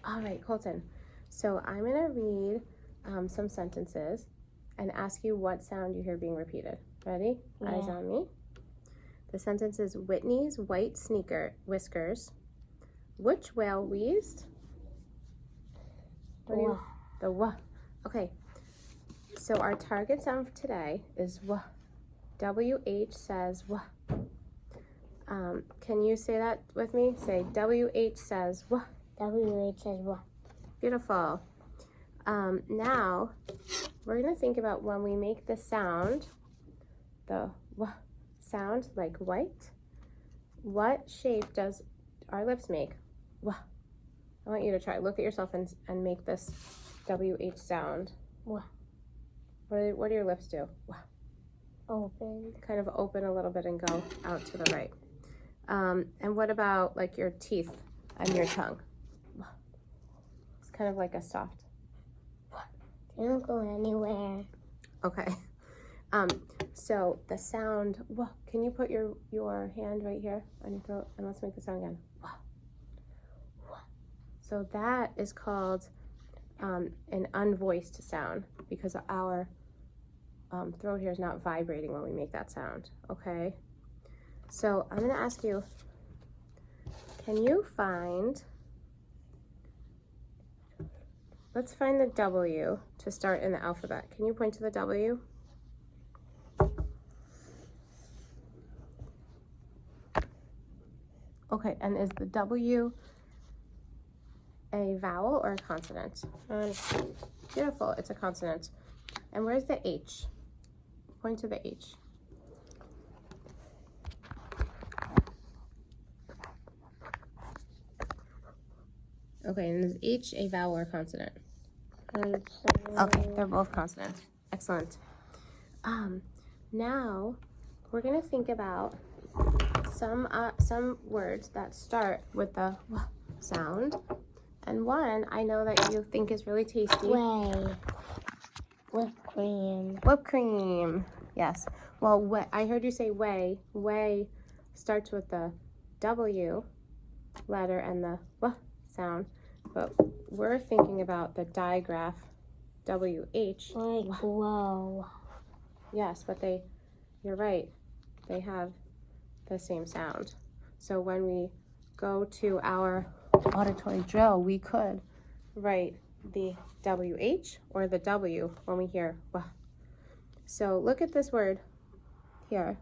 All right, Colton. So I'm going to read some sentences and ask you what sound you hear being repeated. Ready? Yeah. Eyes on me. The sentence is Whitney's white whiskers. Which whale wheezed? Wah. The wah. Okay. So our target sound for today is wah. WH says wah. Can you say that with me? Say WH says wah. WH says wah. Beautiful. Now we're going to think about when we make the sound, the wah sound, like white, what shape does our lips make? Wah. I want you to try. Look at yourself and make this WH sound. Wah. What do your lips do? Wah. Open. Kind of open a little bit and go out to the right. And what about like your teeth and your tongue? Wah. It's kind of like a soft. They don't go anywhere. Okay. So the sound, wah, can you put your hand right here on your throat and let's make the sound again. Wah. Wah. So that is called an unvoiced sound because our throat here is not vibrating when we make that sound, okay? So I'm gonna ask you, can you let's find the W to start in the alphabet. Can you point to the W? Okay, and is the W a vowel or a consonant? Beautiful, it's a consonant. And where's the H? Point to the H. Okay, and is H a vowel or consonant? Okay, they're both consonants. Excellent. Now we're gonna think about some words that start with the w sound, and one I know that you think is really tasty. Whey. Whipped cream. Whipped cream. Yes. Well, I heard you say whey. Whey starts with the W letter and the w sound, but we're thinking about the digraph WH. Like whoa. Yes, but you're right, they have the same sound. So when we go to our auditory drill, we could write the WH or the W when we hear wah. So look at this word here.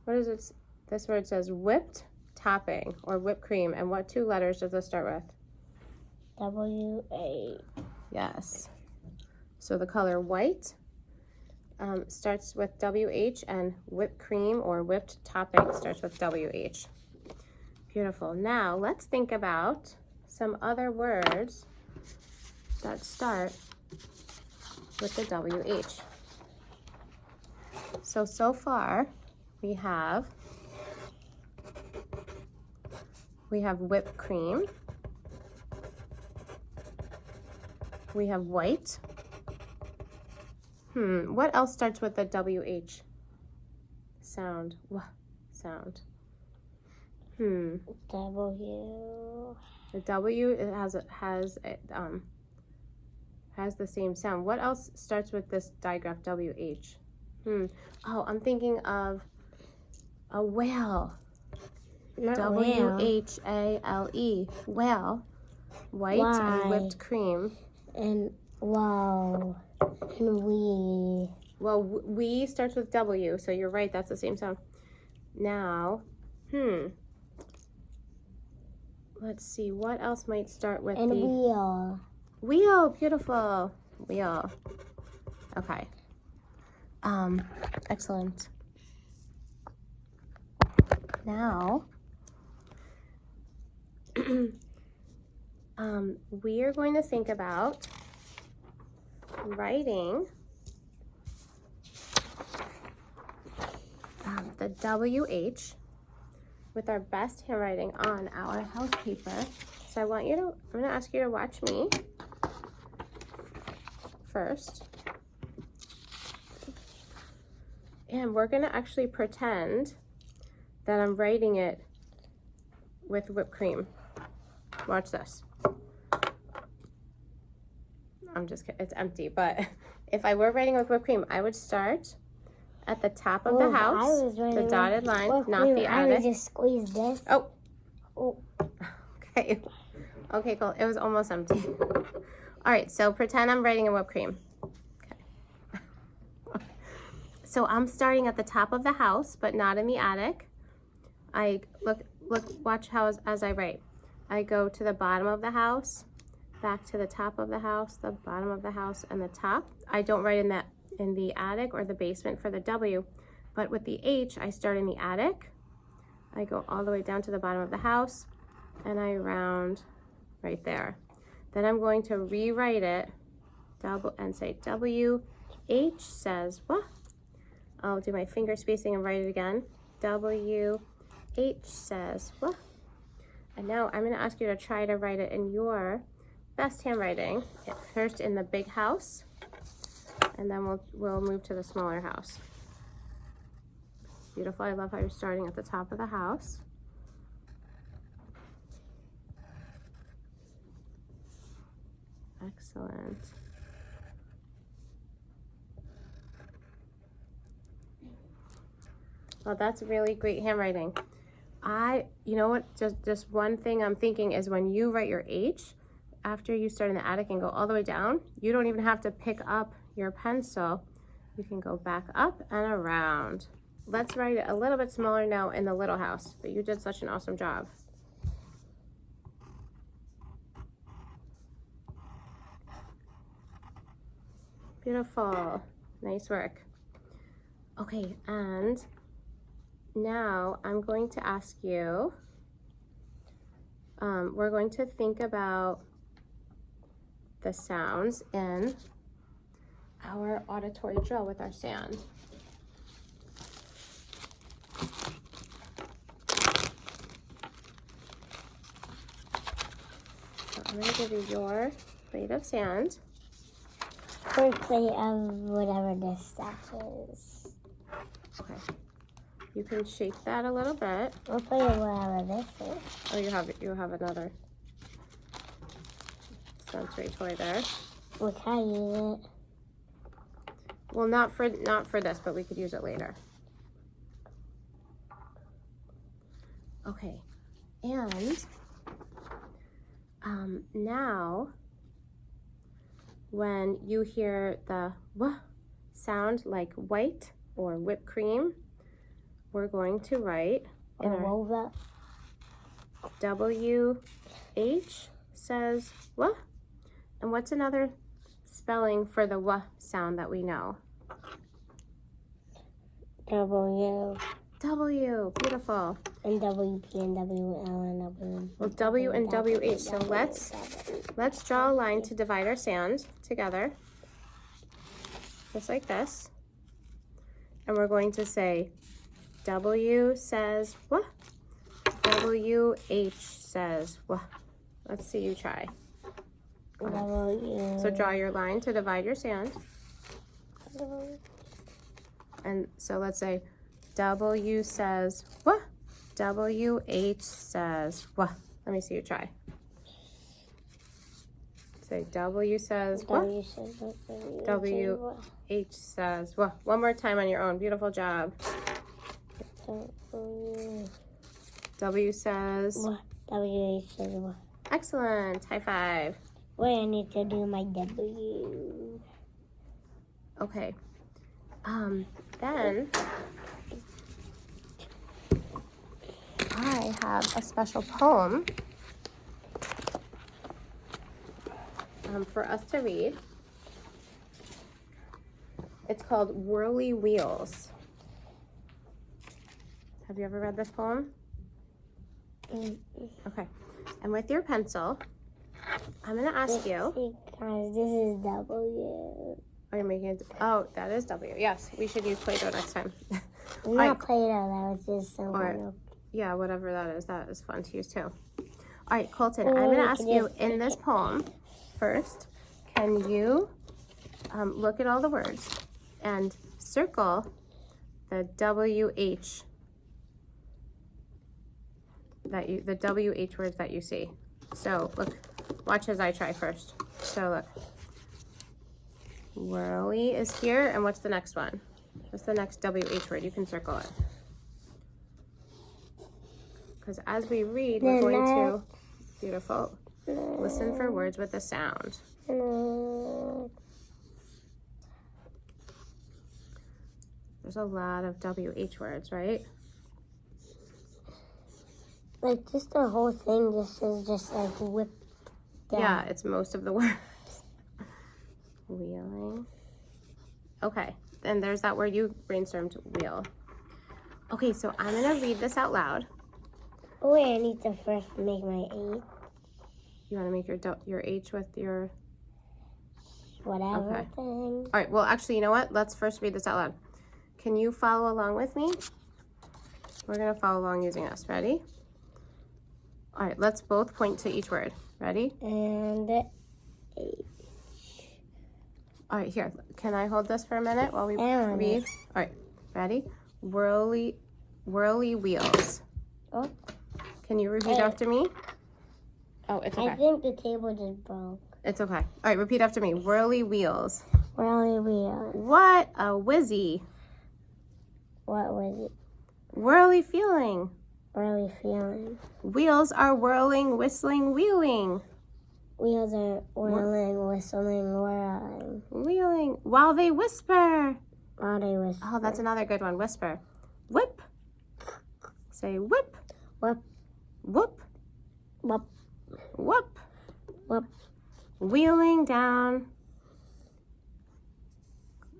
What is it? This word says whipped topping or whipped cream. And what two letters does it start with? WA. Yes. So the color white starts with WH, and whipped cream or whipped topping starts with WH. Beautiful. Now let's think about some other words that start with the WH. So far we have whipped cream, we have white. What else starts with the WH sound? Wah sound. W. The W it has the same sound. What else starts with this digraph WH? Oh, I'm thinking of a whale. Not WHALE. Whale. White and whipped cream. And wow. And we. Well, we starts with W, so you're right, that's the same sound. Now, let's see, what else might start with and the... wheel. Wheel, beautiful. Wheel. Okay. Excellent. Now, we are going to think about writing the WH with our best handwriting on our house paper. So I'm going to ask you to watch me first. And we're going to actually pretend that I'm writing it with whipped cream. Watch this. I'm just kidding. It's empty. But if I were writing with whipped cream, I would start at the top of the house, the dotted line, not the I would attic. just squeeze this. Oh. Oh. Okay. Okay, cool. It was almost empty. All right, so pretend I'm writing in whipped cream. Okay. So I'm starting at the top of the house, but not in the attic. I watch how as I write. I go to the bottom of the house, back to the top of the house, the bottom of the house, and the top. I don't write in the attic or the basement for the W, but with the H, I start in the attic. I go all the way down to the bottom of the house, and I round right there. Then I'm going to rewrite it and say W, H says what? I'll do my finger spacing and write it again. W, H says what? And now I'm going to ask you to try to write it in your best handwriting. First in the big house, and then we'll move to the smaller house. Beautiful. I love how you're starting at the top of the house. Excellent. Well, that's really great handwriting. You know what, just one thing I'm thinking is when you write your H, after you start in the attic and go all the way down, you don't even have to pick up your pencil. You can go back up and around. Let's write it a little bit smaller now in the little house, but you did such an awesome job. Beautiful. Nice work. Okay, and now I'm going to ask you, we're going to think about the sounds in our auditory drill with our sand. So I'm going to give you your plate of sand. Or plate of whatever this stuff is. Okay. You can shake that a little bit. Or plate of whatever this is. Oh, you have another sensory toy there. We can use it. Well, not for this, but we could use it later. Okay, and now when you hear the w sound like white or whipped cream, we're going to write in our W, H says what? And what's another spelling for the w sound that we know? W. W, beautiful. And WP and WL and W. Well, W and WH. So let's draw a line to divide our sand together, just like this. And we're going to say W says what? WH says what? Let's see you try. W. So draw your line to divide your sand. And so let's say W says what? WH says what? Let me see you try. Say W says what? WH says what? One more time on your own. Beautiful job. W says what? WH says what? Excellent. High five. Wait, I need to do my W. Okay. Then I have a special poem for us to read. It's called Whirly Wheels. Have you ever read this poem? Okay. And with your pencil, I'm going to ask you. Guys, this is W. Are you making it? Oh, that is W. Yes, we should use Play-Doh next time. Not Play-Doh, that was just some kind of... Yeah, whatever that is fun to use too. All right, Colton, I'm going to ask you in this poem first, can you look at all the words and circle the WH the WH words that you see. So look, watch as I try first. So look, Whirly is here. And what's the next one? What's the next WH word? You can circle it. Because as we read, we're going to, beautiful, listen for words with a sound. There's a lot of WH words, right? Like, just the whole thing just is just like whipped down. Yeah, it's most of the words. Wheeling. Okay, and there's that word you brainstormed, wheel. Okay, so I'm going to read this out loud. Oh, wait, I need to first make my H. You want to make your H with your... Whatever Okay. thing. All right, well, actually, you know what? Let's first read this out loud. Can you follow along with me? We're going to follow along using this. Ready? All right, let's both point to each word. Ready? And H. All right, here. Can I hold this for a minute while we And read? All right, ready? Whirly wheels. Oh. Can you repeat after me? Oh, it's okay. I think the table just broke. It's okay. All right, repeat after me. Whirly wheels. Whirly wheel. What a whizzy. What was it? Whirly feeling. Whirly feeling. Wheels are whirling, whistling, wheeling. Wheels are whirling, whistling, whirling. Wheeling while they whisper. While they whisper. Oh, that's another good one. Whisper. Whip. Say whip. Whip. Whoop. Whoop. Whoop. Whoop. Wheeling down.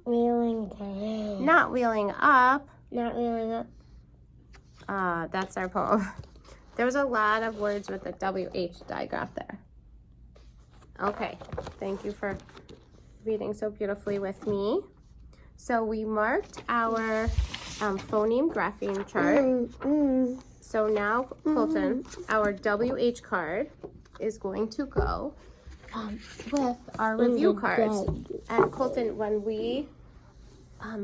Wheeling down. Not wheeling up. Not wheeling up. That's our poem. There was a lot of words with the WH digraph there. Okay, thank you for reading so beautifully with me. So we marked our phoneme graphing chart. So now, Colton, our WH card is going to go with our review cards. And Colton, when we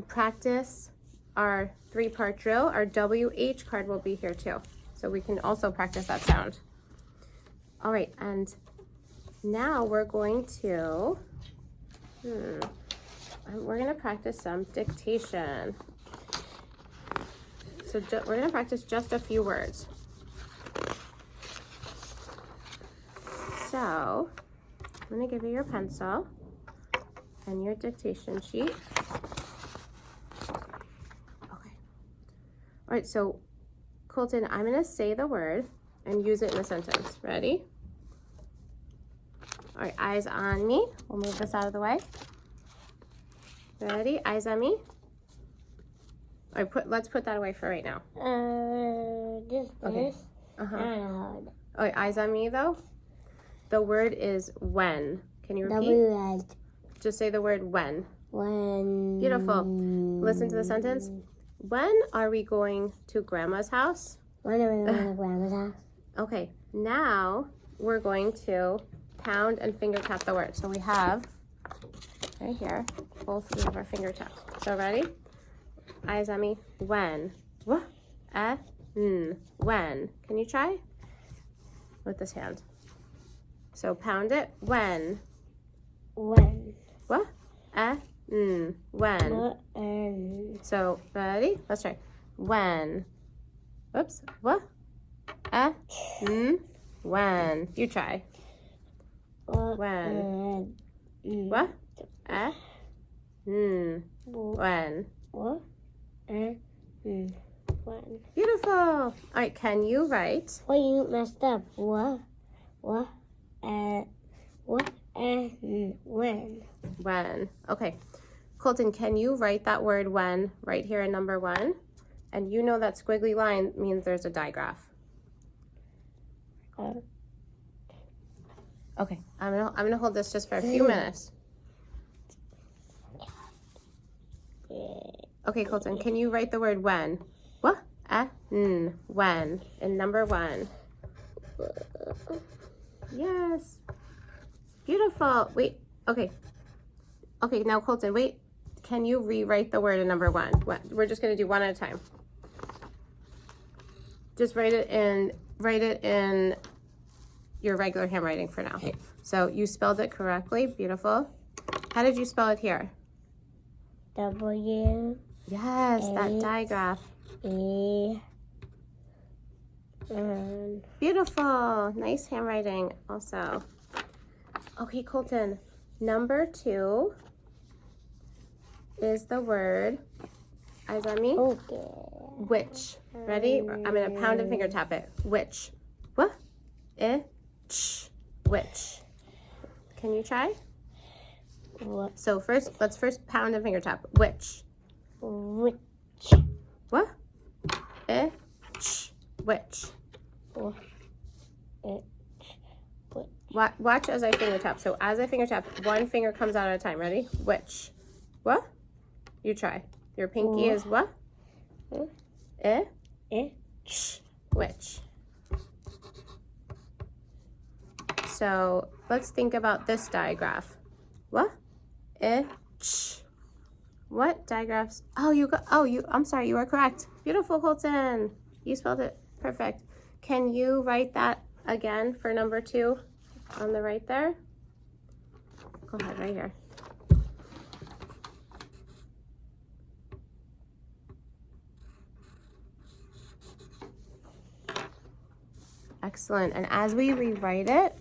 practice our 3-part drill, our WH card will be here too. So we can also practice that sound. All right, and now we're going to, we're gonna practice some dictation. So we're gonna practice just a few words. So I'm gonna give you your pencil and your dictation sheet. Okay. All right, so Colton, I'm gonna say the word and use it in a sentence. Ready? All right, eyes on me. We'll move this out of the way. Ready? Eyes on me. All right, let's put that away for right now. Just Okay. this. I don't know. All right, eyes on me though. The word is when. Can you repeat? W-H. Just say the word when. When. Beautiful. Listen to the sentence. When are we going to Grandma's house? When are we going to Grandma's house? Okay, now we're going to pound and finger tap the word. So we have right here, both we have our finger taps. So ready? Eyes on me. When. When. Can you try? With this hand. So pound it. When. When. When. When. So ready? Let's try. When. Oops. When. You try. When. When. When. Beautiful. All right, can you write? Well, you messed up. When. When. Okay. Colton, can you write that word when right here in number 1? And you know that squiggly line means there's a digraph. Okay, I'm gonna hold this just for a few minutes. Okay, Colton, can you write the word when? When in number 1. Yes. Beautiful. Wait. Okay. Okay, now Colton, wait. Can you rewrite the word in number 1? We're just gonna do one at a time. Just write it in your regular handwriting for now. So you spelled it correctly. Beautiful. How did you spell it here? W Yes, that digraph. E N. Beautiful. Nice handwriting also. Okay, Colton. Number 2 is the word, eyes on me, Okay. which. Ready? I'm going to pound and finger tap it. Which. What? Which. Can you try? What? So let's first pound and finger tap. Which. Which? What? Which. Watch as I finger tap. So as I finger tap, one finger comes out at a time. Ready? Which. What? You try. Your pinky is what? Which. So let's think about this digraph. What? What digraphs? I'm sorry, you are correct. Beautiful, Colton. You spelled it perfect. Can you write that again for number 2 on the right there? Go ahead, right here. Excellent. And as we rewrite it,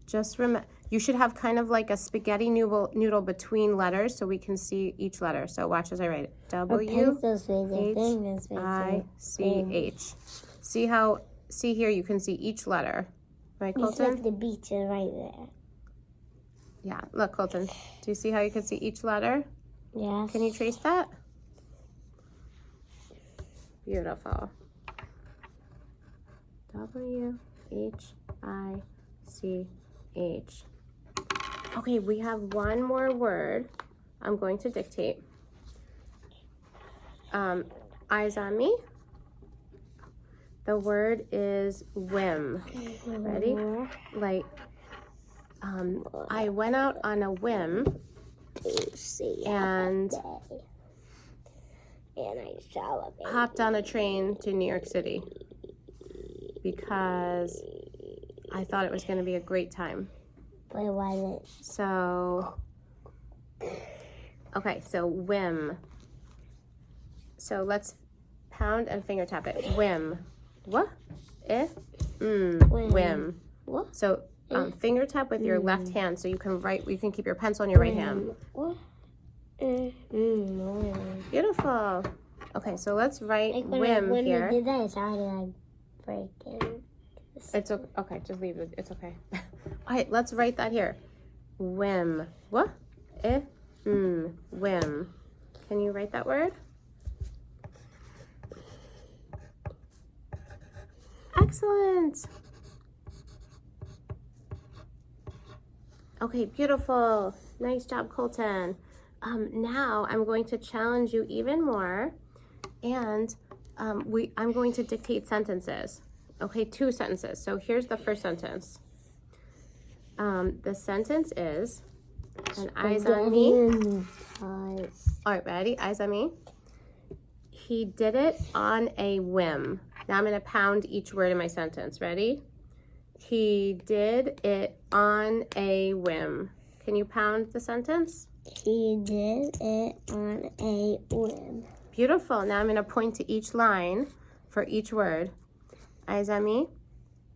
just remember, you should have kind of like a spaghetti noodle between letters so we can see each letter. So watch as I write it. W-H-I-C-H. See here, you can see each letter. Right, Colton? Like the beach is right there. Yeah, look, Colton. Do you see how you can see each letter? Yes. Can you trace that? Beautiful. W-H-I-C-H. Okay, we have one more word I'm going to dictate. Eyes on me. The word is whim. Ready? Like, I went out on a whim and I saw a baby. hopped on a train to New York City because I thought it was going to be a great time. But it wasn't. So, okay, so whim. So let's pound and finger tap it. Whim. What? Whim. What? So finger tap with your left hand so you can keep your pencil in your right hand. What? Beautiful. Okay, so let's write whim when here. we did that, it sounded like breaking. It's okay. Just leave it. It's okay. All right, let's write that here. Whim. What? Whim. Can you write that word? Excellent. Okay, beautiful. Nice job, Colton. Now I'm going to challenge you even more, and I'm going to dictate sentences. Okay, 2 sentences. So here's the first sentence. The sentence is, and eyes on me. All right, ready? Eyes on me. He did it on a whim. Now I'm going to pound each word in my sentence. Ready? He did it on a whim. Can you pound the sentence? He did it on a whim. Beautiful. Now I'm going to point to each line for each word. Eyes on me.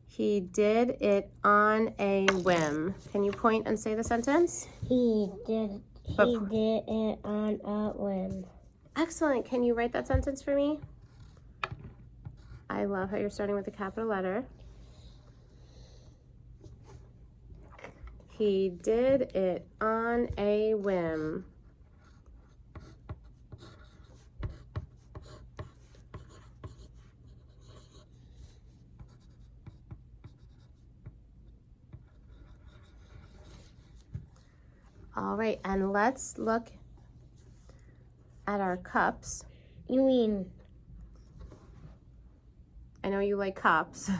He did it on a whim. Can you point and say the sentence? He did it on a whim. Excellent. Can you write that sentence for me? I love how you're starting with a capital letter. He did it on a whim. All right, and let's look at our cups. You mean? I know you like cups.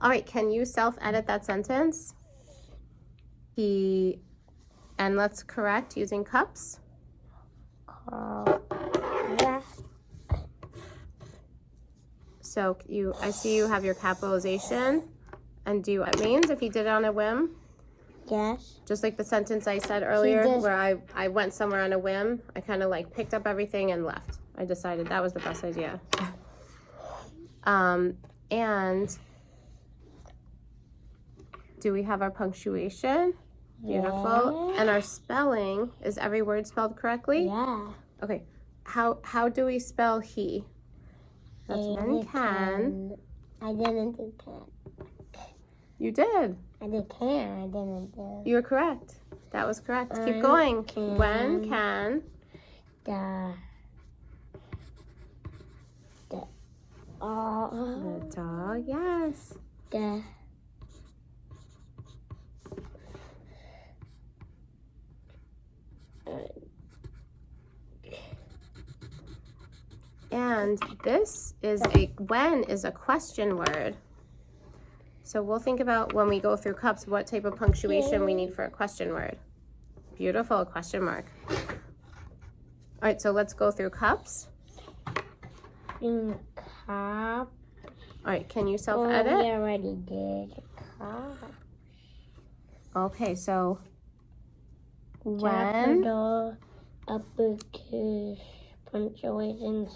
All right, can you self-edit that sentence? And let's correct using cups. So I see you have your capitalization. And do you know what it means if he did it on a whim? Yes. Just like the sentence I said earlier, just- where I went somewhere on a whim. I kind of like picked up everything and left. I decided that was the best idea. And do we have our punctuation? Beautiful. Yeah. And our spelling, is every word spelled correctly? Yeah. Okay. How do we spell he? That's one can. I didn't do can. You did. I did can. I didn't do. You're correct. That was correct. Keep When going. can. When can. The The dog, yes. the And this is when is a question word. So we'll think about when we go through cups, what type of punctuation we need for a question word. Beautiful, question mark. All right, so let's go through cups. cup. All right, can you Oh, self-edit? we already did cup. Okay, so when Capital, uppercase, punctuation,